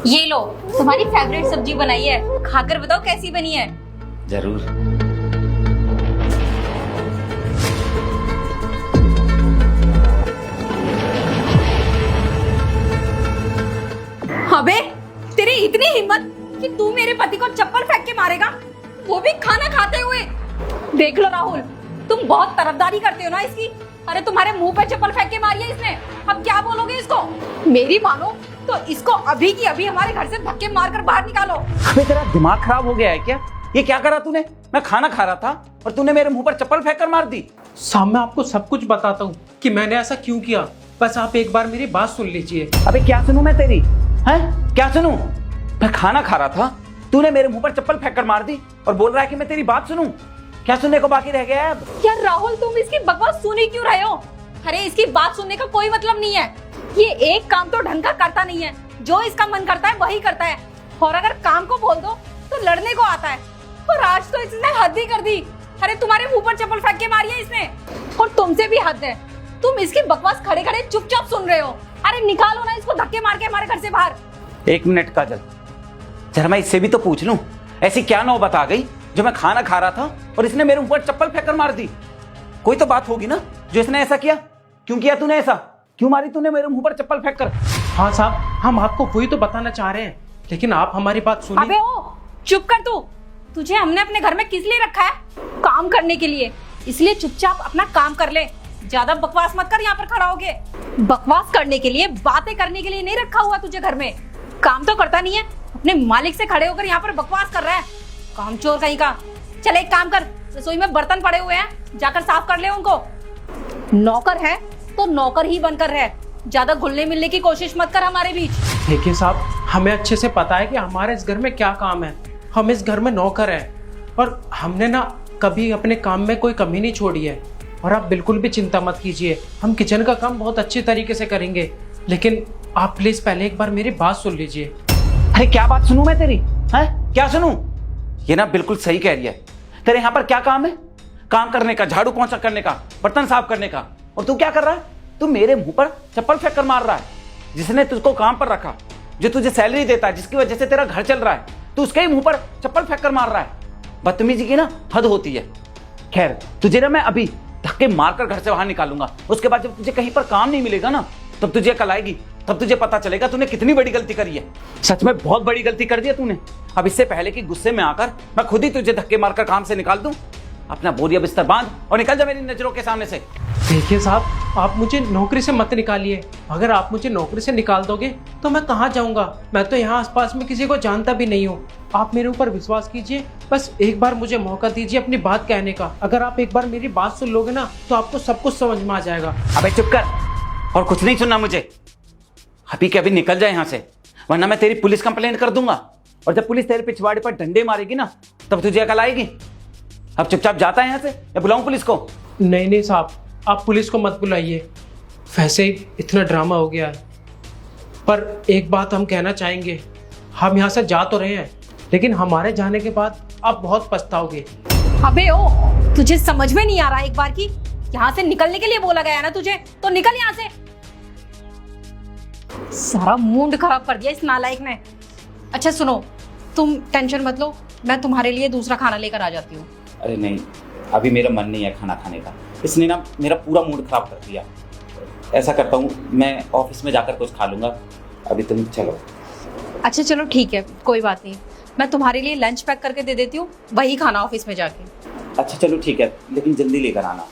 ये लो, तुम्हारी फेवरेट सब्जी बनाई है, खाकर बताओ कैसी बनी है। जरूर। अबे, तेरी इतनी हिम्मत कि तू मेरे पति को चप्पल फेंक के मारेगा, वो भी खाना खाते हुए। देख लो राहुल, तुम बहुत तरफदारी करते हो ना इसकी। अरे तुम्हारे मुंह पे चप्पल फेंक के मारी है इसने, अब क्या बोलोगे इसको? मेरी मानो तो इसको अभी की अभी हमारे घर से धक्के मारकर बाहर निकालो। अबे तेरा दिमाग खराब हो गया है क्या? ये क्या करा तूने? मैं खाना खा रहा था और तूने मेरे मुंह पर चप्पल फेंक कर मार दी। साहब मैं आपको सब कुछ बताता हूँ कि मैंने ऐसा क्यों किया, बस आप एक बार मेरी बात सुन लीजिए। अबे क्या सुनूं मैं तेरी? हैं? क्या सुनूं? मैं खाना खा रहा था, तूने मेरे मुंह पर चप्पल फेंक कर मार दी और बोल रहा है कि मैं तेरी बात सुनूं। क्या सुनने को बाकी रह गया है अब? यार राहुल, तुम इसकी बकवास सुन ही क्यों रहे हो? अरे इसकी बात सुनने का कोई मतलब नहीं है। ये एक काम तो ढंग का करता नहीं है, जो इसका मन करता है वही करता है। और अगर काम को बोल दो तो लड़ने को आता है। और आज तो इसने हद ही कर दी। अरे तुम्हारे मुंह पर चप्पल फेंक के मारी है इसने। और तुमसे भी हद है, तुम इसकी बकवास खड़े खड़े चुपचाप सुन रहे हो। अरे निकालो ना इसको धक्के मार के हमारे घर से बाहर। 1 मिनट काजल, जरा मैं इससे भी तो पूछ लूं, ऐसी क्या नौबत आ गई जो मैं खाना खा रहा था और इसने मेरे मुंह पर चप्पल फेंक कर मार दी? कोई तो बात होगी ना जो इसने ऐसा किया। क्यों किया तूने ऐसा? क्यों मारी तूने मेरे मुंह पर चप्पल फेंक कर? हाँ साहब, हम आपको वही तो बताना चाह रहे हैं, लेकिन आप हमारी बात सुनिए। अबे ओ, चुप कर तू। तुझे हमने अपने घर में किस लिए रखा है? काम करने के लिए। इसलिए चुपचाप अपना काम कर ले, ज्यादा बकवास मत कर। यहाँ पर खड़ा होके बकवास करने के लिए, बातें करने के लिए नहीं रखा हुआ तुझे घर में। काम तो करता नहीं है, अपने मालिक से खड़े होकर यहाँ पर बकवास कर रहा है, कामचोर कहीं का। चल एक काम कर, रसोई में बर्तन पड़े हुए हैं, जाकर साफ कर ले उनको। नौकर है तो नौकर ही बनकर रह, ज्यादा घुलने मिलने की कोशिश मत कर हमारे बीच। देखिए साहब, हमें अच्छे से पता है कि हमारे इस घर में क्या काम है। हम इस घर में नौकर हैं और हमने ना कभी अपने काम में कोई कमी नहीं छोड़ी है। और आप बिल्कुल भी चिंता मत कीजिए, हम किचन का काम बहुत अच्छे तरीके से करेंगे। लेकिन आप प्लीज पहले एक बार मेरी बात सुन लीजिए। अरे क्या बात सुनूं मैं तेरी? हैं? क्या सुनूं? ये ना बिल्कुल सही कह रही है। तेरे यहाँ पर क्या काम है? काम करने का, झाड़ू पोंछा करने का, बर्तन साफ करने का। और तू क्या कर रहा है? तू मेरे मुंह पर चप्पल फेंक कर मार रहा है। जिसने तुझको काम पर रखा, जो तुझे सैलरी देता है, जिसकी वजह से तेरा घर चल रहा है, तू उसके ही मुंह पर चप्पल फेंक कर मार रहा है। बदतमीजी की ना हद होती है। खैर, तुझे ना मैं अभी धक्के मारकर घर से बाहर निकालूंगा। उसके बाद जब तुझे कहीं पर काम नहीं मिलेगा ना, तब तुझे अकल आएगी, तब तुझे पता चलेगा तूने कितनी बड़ी गलती करी है। सच में बहुत बड़ी गलती कर दी है तूने। अब इससे पहले कि गुस्से में आकर मैं खुद ही तुझे धक्के मारकर काम से निकाल दूं, अपना बोरिया बिस्तर बांध और निकल जा मेरी नजरों के सामने से। देखिए साहब, आप मुझे नौकरी से मत निकालिए। अगर आप मुझे नौकरी से निकाल दोगे तो मैं कहाँ जाऊँगा? मैं तो यहाँ आसपास में किसी को जानता भी नहीं हूँ। आप मेरे ऊपर विश्वास कीजिए, बस एक बार मुझे मौका दीजिए अपनी बात कहने का। अगर आप एक बार मेरी बात सुन लोगे ना तो आपको सब कुछ समझ में आ जाएगा। अबे चुप कर, और कुछ नहीं सुनना मुझे। अभी के अभी निकल जाए यहाँ से, वरना मैं तेरी पुलिस कंप्लेंट कर दूंगा। और जब पुलिस तेरे पिछवाड़े पर डंडे मारेगी ना, तब तुझे अकल आएगी। अब चुपचाप जाता है यहाँ से या बुलाऊं पुलिस को? नहीं नहीं साहब, आप पुलिस को मत बुलाइए। वैसे ही इतना ड्रामा हो गया है। पर एक बात हम कहना चाहेंगे, हम यहाँ से जा तो रहे हैं, लेकिन हमारे जाने के बाद आप बहुत पछताओगे। अबे ओ, तुझे समझ में नहीं आ रहा एक बार की? यहाँ से निकलने के लिए बोला गया ना तुझे, तो निकल यहाँ से। सारा मूड खराब कर दिया इस नालायक ने। अच्छा सुनो, तुम टेंशन मत लो, मैं तुम्हारे लिए दूसरा खाना लेकर आ जाती हूँ। अरे नहीं, अभी मेरा मन नहीं है खाना खाने का। इसने ना मेरा पूरा मूड खराब कर दिया। ऐसा करता हूँ, मैं ऑफिस में जाकर कुछ खा लूंगा। अभी तुम चलो। अच्छा चलो ठीक है, कोई बात नहीं, मैं तुम्हारे लिए लंच पैक करके दे देती हूँ, वही खाना ऑफिस में जाके। अच्छा चलो ठीक है, लेकिन जल्दी लेकर आना।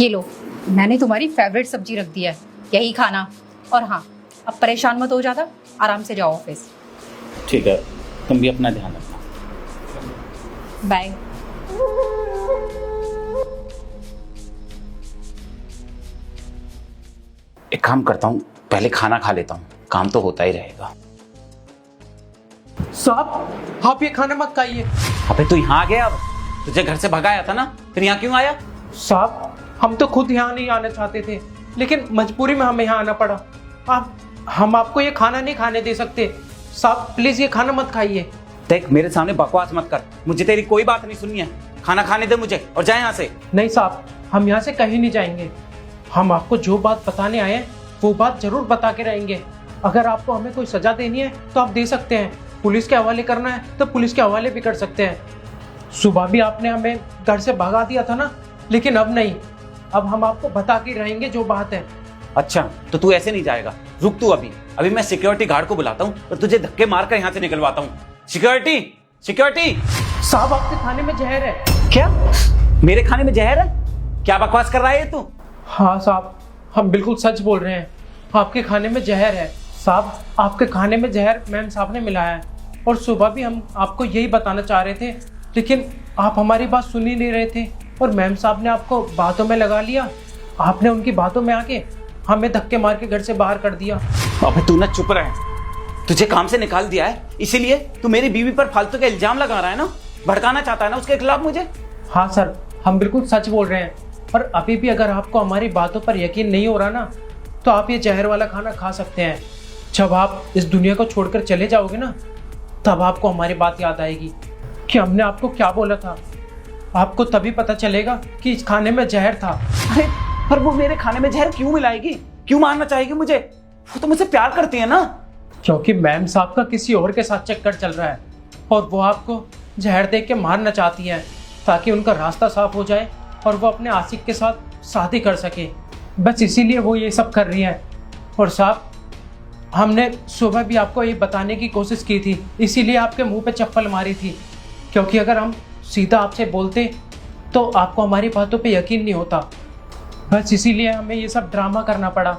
ये लो, मैंने तुम्हारी फेवरेट सब्जी रख दी है, यही खाना। और हाँ, अब परेशान मत हो ज्यादा, आराम से जाओ ऑफिस। ठीक है, तुम भी अपना ध्यान रखना। बाय। एक काम करता हूँ, पहले खाना खा लेता हूँ, काम तो होता ही रहेगा। साहब, आप ये खाना मत खाइए। अबे तू यहाँ आ गया? अब तुझे घर से भगाया था ना, फिर यहाँ क्यों आया? साहब, हम तो खुद यहाँ नहीं आना चाहते थे, लेकिन मजबूरी में हमें यहाँ आना पड़ा। हम आपको ये खाना नहीं खाने दे सकते। साहब प्लीज ये खाना मत खाइए। देख, मेरे सामने बकवास मत कर, मुझे तेरी कोई बात नहीं सुननी है। खाना खाने दे मुझे और जा यहाँ से। नहीं साहब, हम यहाँ से कहीं नहीं जाएंगे। हम आपको जो बात बताने आए हैं वो बात जरूर बता के रहेंगे। अगर आपको हमें कोई सजा देनी है तो आप दे सकते हैं, पुलिस के हवाले करना है तो पुलिस के हवाले भी कर सकते हैं। सुबह भी आपने हमें घर से भगा दिया था ना, लेकिन अब नहीं, अब हम आपको बता के रहेंगे जो बात है। अच्छा, तो तू ऐसे नहीं जाएगा, रुक तू अभी। अभी मैं सिक्योरिटी गार्ड को बुलाता हूँ और तुझे धक्के मारकर यहाँ से निकलवाता हूँ। Security, security. साहब आपके खाने में जहर है। क्या? मेरे खाने में जहर है? क्या बकवास कर रहा है ये तू? हाँ साहब, हम बिल्कुल सच बोल रहे हैं, आपके खाने में जहर है। साहब, आपके खाने में जहर मैम साहब ने मिलाया है, और सुबह भी हम आपको यही बताना चाह रहे थे, लेकिन आप हमारी बात सुन ही नहीं रहे थे और मैम साहब ने आपको बातों में लगा लिया। आपने उनकी बातों में आके हमें धक्के मार के घर से बाहर कर दिया। अबे तू ना चुप रहे, तुझे काम से निकाल दिया है इसीलिए तू मेरी बीवी पर फालतू का इल्जाम लगा रहा है ना, भड़काना चाहता है ना उसके खिलाफ मुझे। हाँ सर, हम बिल्कुल सच बोल रहे हैं, और अभी भी अगर आपको हमारी बातों पर यकीन नहीं हो रहा ना, तो आप ये जहर वाला खाना खा सकते हैं। जब आप इस दुनिया को छोड़कर चले जाओगे ना, तब आपको हमारी बात याद आएगी कि हमने आपको क्या बोला था। आपको तभी पता चलेगा कि इस खाने में जहर था। अरे पर वो मेरे खाने में जहर क्यों मिलाएगी, क्यों मारना चाहेगी मुझे? वो तो मुझसे प्यार करती है ना। क्योंकि मैम साहब का किसी और के साथ चक्कर चल रहा है, और वो आपको जहर देख के मारना चाहती हैं ताकि उनका रास्ता साफ हो जाए और वो अपने आशिक के साथ शादी कर सके। बस इसीलिए वो ये सब कर रही हैं। और साहब, हमने सुबह भी आपको ये बताने की कोशिश की थी, इसीलिए आपके मुंह पे चप्पल मारी थी, क्योंकि अगर हम सीधा आपसे बोलते तो आपको हमारी बातों पे यकीन नहीं होता। बस इसीलिए हमें ये सब ड्रामा करना पड़ा।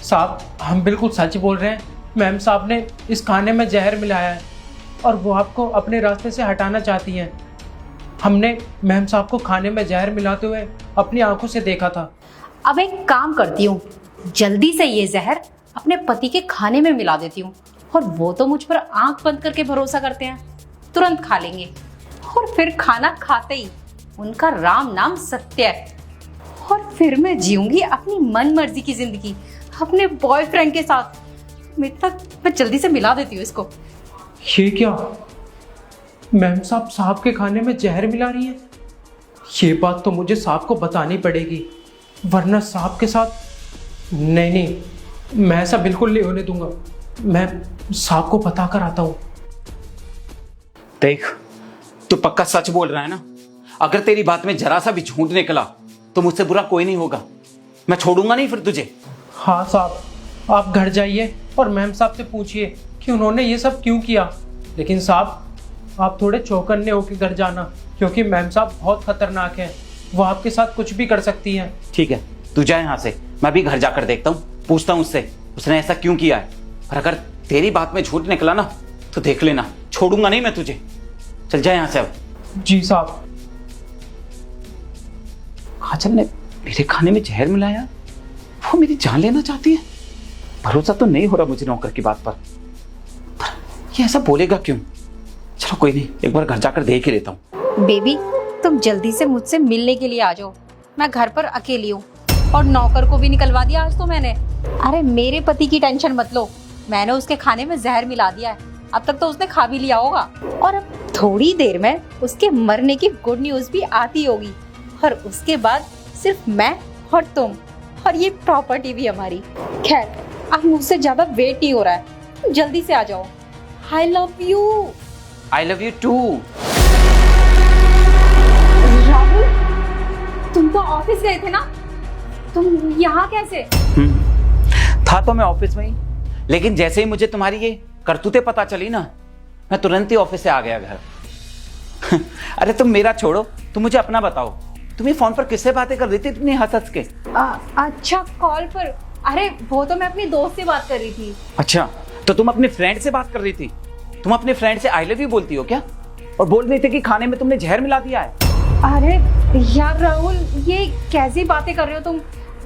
साहब, हम बिल्कुल सच बोल रहे हैं, मैम साहब ने इस खाने में जहर मिलाया है और वो आपको अपने रास्ते से हटाना चाहती हैं। हमने मैम साहब को खाने में जहर मिलाते हुए अपनी आंखों से देखा था। अब एक काम करती हूँ, जल्दी से ये जहर अपने पति के खाने में मिला देती हूँ, और वो तो मुझ पर आंख बंद करके भरोसा करते हैं, तुरंत खा लेंगे। और फिर खाना खाते ही उनका राम नाम सत्य है, और फिर मैं जीऊंगी अपनी मन मर्जी की जिंदगी अपने बॉयफ्रेंड के साथ। मैं जल्दी से मिला देती हूँ इसको। ये क्या, मैम साहब के खाने में जहर मिला रही है? ये बात तो मुझे साहब को बतानी पड़ेगी, वरना साहब के साथ नहीं, मैं ऐसा बिल्कुल नहीं होने दूंगा। मैं साहब को बता कर आता हूँ। देख, तू पक्का सच बोल रहा है ना? अगर तेरी बात में जरा सा भी झूठ निकला तो मुझसे बुरा कोई नहीं होगा, मैं छोड़ूंगा नहीं फिर तुझे। हाँ साहब, आप घर जाइए और मैम साहब से पूछिए कि उन्होंने ये सब क्यों किया। लेकिन साहब, आप थोड़े चौकन्ने होकर घर जाना, क्योंकि मैम साहब बहुत खतरनाक हैं, वो आपके साथ कुछ भी कर सकती हैं। ठीक है, तू जा यहाँ से, मैं भी घर जाकर देखता हूँ, पूछता हूँ उससे उसने ऐसा क्यों किया है। और अगर तेरी बात में झूठ निकला ना तो देख लेना, छोड़ूंगा नहीं मैं तुझे। चल जा यहाँ से अब। जी साहब। काजल ने मेरे खाने में जहर मिलाया, वो मेरी जान लेना चाहती है। भरोसा तो नहीं हो रहा मुझे नौकर की बात पर ये ऐसा बोलेगा क्यों? चलो कोई नहीं, एक बार घर जाकर देख ही लेता हूँ। बेबी, तुम जल्दी से मुझसे मिलने के लिए आ जाओ, मैं घर पर अकेली हूँ, और नौकर को भी निकलवा दिया आज तो मैंने। अरे मेरे पति की टेंशन मत लो, मैंने उसके खाने में जहर मिला दिया है, अब तक तो उसने खा भी लिया होगा, और अब थोड़ी देर में उसके मरने की गुड न्यूज भी आती होगी, और उसके बाद सिर्फ मैं और तुम और ये प्रॉपर्टी भी हमारी। खैर, अब मुझसे ज्यादा वेट नहीं हो रहा है, जल्दी से आ जाओ। I love you। I love you too। Rahul, तुम तो ऑफिस गए थे ना, तुम यहाँ कैसे? था तो मैं ऑफिस में ही, लेकिन जैसे ही मुझे तुम्हारी ये करतूतें पता चली ना, मैं तुरंत ही ऑफिस से आ गया घर। अरे तुम मेरा छोड़ो, तुम मुझे अपना बताओ, तुम ये फोन पर किससे बातें कर रही थी इतनी हंस हंस के? अच्छा, कॉल पर? अरे वो तो मैं अपनी दोस्त से बात कर रही थी। अच्छा, तो तुम अपने फ्रेंड से बात कर रही थी? तुम अपने फ्रेंड से आई लव यू बोलती हो क्या? और बोल रही थी कि खाने में तुमने जहर मिला दिया है। अरे यार राहुल, ये कैसी बातें कर रहे हो तुम?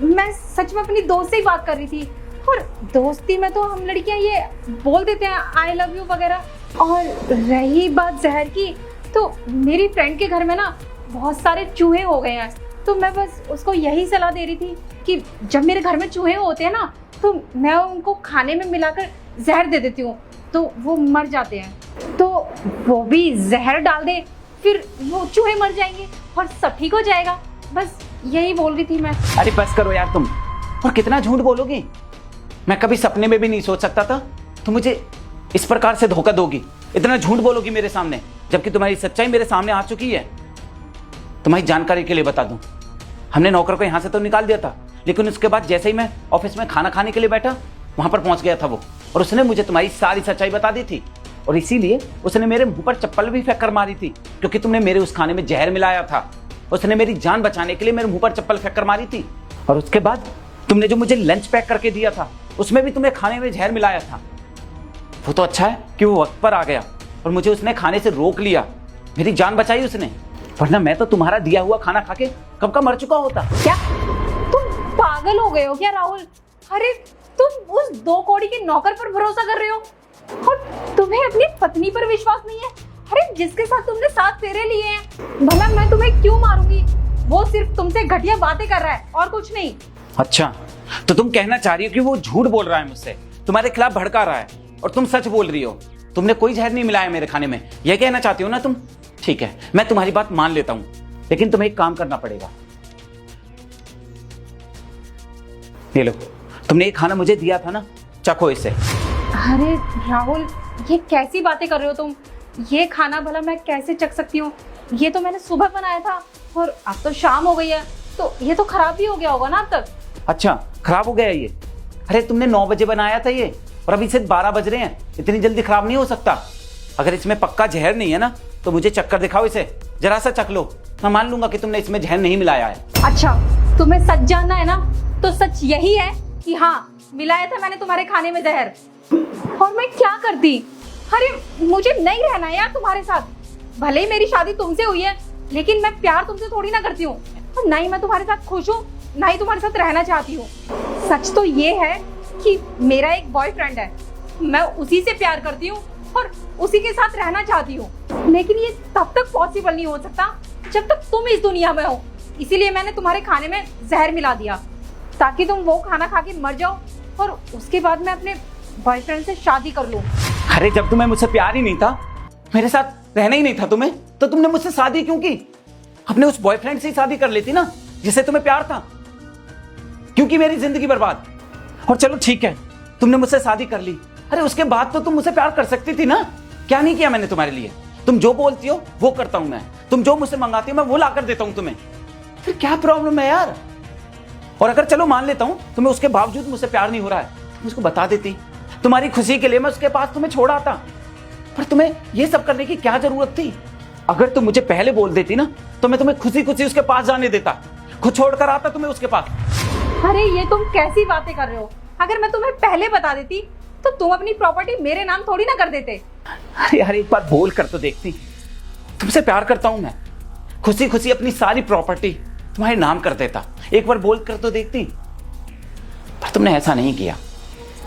मैं सच में अपनी दोस्त से ही बात कर रही थी, और दोस्ती में तो हम लड़कियां ये बोल देते हैं आई लव यू वगैरह। और रही बात जहर की, तो मेरी फ्रेंड के घर में ना बहुत सारे चूहे हो गए हैं, तो मैं बस उसको यही सलाह दे रही थी कि जब मेरे घर में चूहे होते हैं ना, तो मैं उनको खाने में मिलाकर जहर दे देती हूँ, तो वो मर जाते हैं, तो वो भी जहर डाल दे, फिर वो चूहे मर जाएंगे और सब ठीक हो जाएगा। बस यही बोल रही थी मैं। अरे बस करो यार तुम, और कितना झूठ बोलोगी। मैं कभी सपने में भी नहीं सोच सकता था तुम मुझे इस प्रकार से धोखा दोगी, इतना झूठ बोलोगी मेरे सामने, जबकि तुम्हारी सच्चाई मेरे सामने आ चुकी है। तुम्हारी जानकारी के लिए बता दूं, हमने नौकर को यहां से तो निकाल दिया था, लेकिन उसके बाद जैसे ही मैं ऑफिस में खाना खाने के लिए बैठा, वहां पर पहुंच गया था वो, और उसने मुझे तुम्हारी सारी सच्चाई बता दी थी। और इसीलिए उसने मेरे मुंह पर चप्पल भी फेंक कर मारी थी, क्योंकि तुमने मेरे उस खाने में जहर मिलाया था। उसने मेरी जान बचाने के लिए मेरे मुंह पर चप्पल फेंक कर मारी थी। और उसके बाद तुमने जो मुझे लंच पैक करके दिया था, उसमें भी तुमने खाने में जहर मिलाया था। वो तो अच्छा है कि वो वक्त पर आ गया और मुझे उसने खाने से रोक लिया, मेरी जान बचाई उसने, वरना मैं तो तुम्हारा दिया हुआ खाना खा के कब का मर चुका होता। क्या तुम पागल हो गए हो क्या राहुल? अरे तुम उस 2 कौड़ी के नौकर पर भरोसा कर रहे हो और तुम्हें अपनी पत्नी पर विश्वास नहीं है? अरे जिसके साथ तुमने 7 फेरे लिए हैं, भला मैं तुम्हें क्यों मारूंगी? वो सिर्फ तुमसे घटिया बातें कर रहा है और कुछ नहीं। अच्छा, तो तुम कहना चाह रही हो कि वो झूठ बोल रहा है मुझसे, तुम्हारे खिलाफ भड़का रहा है, और तुम सच बोल रही हो, तुमने कोई जहर नहीं मिलाया मेरे खाने में, यह कहना चाहती हो ना तुम? ठीक है, मैं तुम्हारी बात मान लेता हूं, लेकिन तुम्हें एक काम करना पड़ेगा। ये लो, तुमने ये खाना मुझे दिया था ना, चखो इसे। अरे राहुल, ये कैसी बातें कर रहे हो तुम? ये खाना भला मैं कैसे चख सकती हूँ? ये तो मैंने सुबह बनाया था और अब तो शाम हो गई है, तो ये तो खराब भी हो गया होगा ना अब तक। अच्छा, खराब हो गया ये? अरे तुमने 9 बजे बनाया था ये, और अभी सिर्फ 12 बज रहे हैं, इतनी जल्दी खराब नहीं हो सकता। अगर इसमें पक्का जहर नहीं है ना, तो मुझे चक्कर दिखाओ इसे, जरा सा चख लो, मैं मान लूंगा कि तुमने इसमें जहर नहीं मिलाया है। अच्छा, तुम्हें सच जानना है ना, तो सच यही है कि हाँ, मिलाया था मैंने तुम्हारे खाने में जहर। और मैं क्या करती? अरे मुझे नहीं रहना है यार तुम्हारे साथ। भले ही मेरी शादी तुमसे हुई है, लेकिन मैं प्यार तुमसे थोड़ी ना करती हूँ, और ना ही मैं तुम्हारे साथ खुश हूँ, ना ही तुम्हारे साथ रहना चाहती हूँ। सच तो ये है कि मेरा एक बॉयफ्रेंड है, मैं उसी से प्यार करती हूँ और उसी के साथ रहना चाहती हूँ, लेकिन ये तब तक पॉसिबल नहीं हो सकता जब तक तुम इस दुनिया में हो। इसीलिए मैंने तुम्हारे खाने में जहर मिला दिया, ताकि तुम वो खाना खा के मर जाओ और उसके बाद मैं अपने बॉयफ्रेंड से शादी कर लूं। अरे जब तुम्हें मुझसे प्यार ही नहीं था, मेरे साथ रहना ही नहीं था तुम्हें, तो तुमने मुझसे शादी क्यों की? अपने उस बॉयफ्रेंड से ही शादी कर लेती ना, जिससे तुम्हें प्यार था। क्यों की मेरी जिंदगी बर्बाद? और चलो ठीक है, तुमने मुझसे शादी कर ली, अरे उसके बाद तो तुम मुझसे प्यार कर सकती थी ना। क्या नहीं किया मैंने तुम्हारे लिए? तुम जो बोलती हो वो करता हूं मैं, तुम जो मुझसे मंगाती हो मैं वो ला कर देता हूं तुम्हें, फिर क्या प्रॉब्लम है यार? और अगर चलो मान लेता हूं तुम्हें उसके बावजूद मुझसे प्यार नहीं हो रहा है, तुम उसको बता देती, तुम्हारी खुशी के लिए मैं उसके पास तुम्हें छोड़ आता। पर तुम्हें ये सब करने की क्या जरूरत थी? अगर तुम मुझे पहले बोल देती ना, तो मैं तुम्हें खुशी खुशी उसके पास जाने देता, खुद छोड़कर आता तुम्हें उसके पास। अरे ये तुम कैसी बातें कर रहे हो? अगर मैं तुम्हें पहले बता देती तो तुम अपनी प्रॉपर्टी मेरे नाम थोड़ी ना कर देते। अरे यार एक बार बोल कर तो देखती, तुमसे प्यार करता हूं मैं, खुशी खुशी अपनी सारी प्रॉपर्टी तुम्हारे नाम कर देता, एक बार बोल कर तो देखती। पर तुमने ऐसा नहीं किया,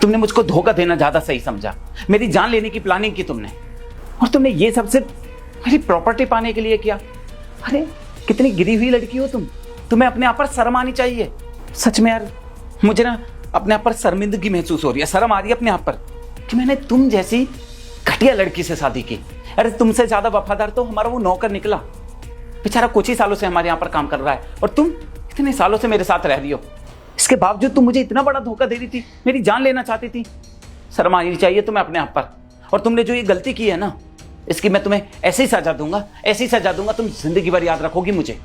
तुमने मुझको धोखा देना ज्यादा सही समझा, मेरी जान लेने की प्लानिंग की तुमने, और तुमने ये सब सिर्फ मेरी प्रॉपर्टी पाने के लिए किया। अरे कितनी गिरी हुई लड़की हो तुम, तुम्हें अपने आप पर शर्म आनी चाहिए। सच में यार, मुझे ना अपने आप पर शर्मिंदगी महसूस हो रही है, शर्म आ रही है अपने आप पर कि मैंने तुम जैसी घटिया लड़की से शादी की। अरे तुमसे ज्यादा वफादार तो हमारा वो नौकर निकला, बेचारा कुछ ही सालों से हमारे यहाँ पर काम कर रहा है, और तुम इतने सालों से मेरे साथ रह रही हो, इसके बावजूद तुम मुझे इतना बड़ा धोखा दे रही थी, मेरी जान लेना चाहती थी। शर्म आनी चाहिए तुम्हें अपने आप पर। और तुमने जो ये गलती की है ना, इसकी मैं तुम्हें ऐसी सजा दूंगा, ऐसी सजा दूंगा, तुम जिंदगी भर याद रखोगी मुझे,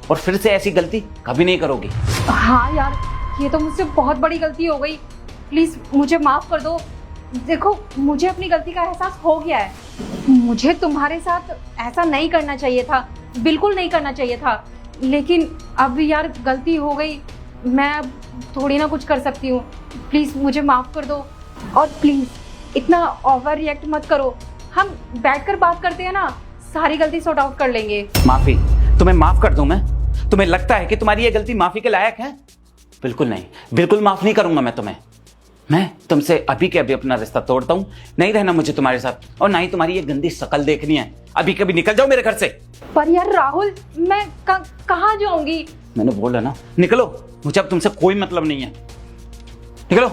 और फिर से ऐसी गलती कभी नहीं करोगी। हाँ यार, ये तो मुझसे बहुत बड़ी गलती हो गई, प्लीज मुझे माफ कर दो। देखो, मुझे अपनी गलती का एहसास हो गया है, मुझे तुम्हारे साथ ऐसा नहीं करना चाहिए था, बिल्कुल नहीं करना चाहिए था, लेकिन अब यार गलती हो गई, मैं अब थोड़ी ना कुछ कर सकती हूँ। प्लीज मुझे माफ कर दो, और प्लीज इतना ओवर रिएक्ट मत करो, हम बैठकर बात करते हैं ना, सारी गलती सॉर्ट आउट कर लेंगे। माफी? तुम्हें माफ कर दूं मैं? तुम्हें लगता है कि तुम्हारी ये गलती माफी के लायक है? बिल्कुल नहीं, बिल्कुल माफ नहीं करूंगा मैं तुम्हें। मैं तुमसे अभी के अभी अपना रिश्ता तोड़ता हूं, नहीं रहना मुझे तुम्हारे साथ, और ना ही तुम्हारी ये गंदी शक्ल देखनी है। अभी कभी निकल जाओ मेरे घर से। पर यार राहुल, मैं कहाँ जाऊंगी? मैंने बोला ना, निकलो, मुझे अब तुमसे कोई मतलब नहीं है, निकलो।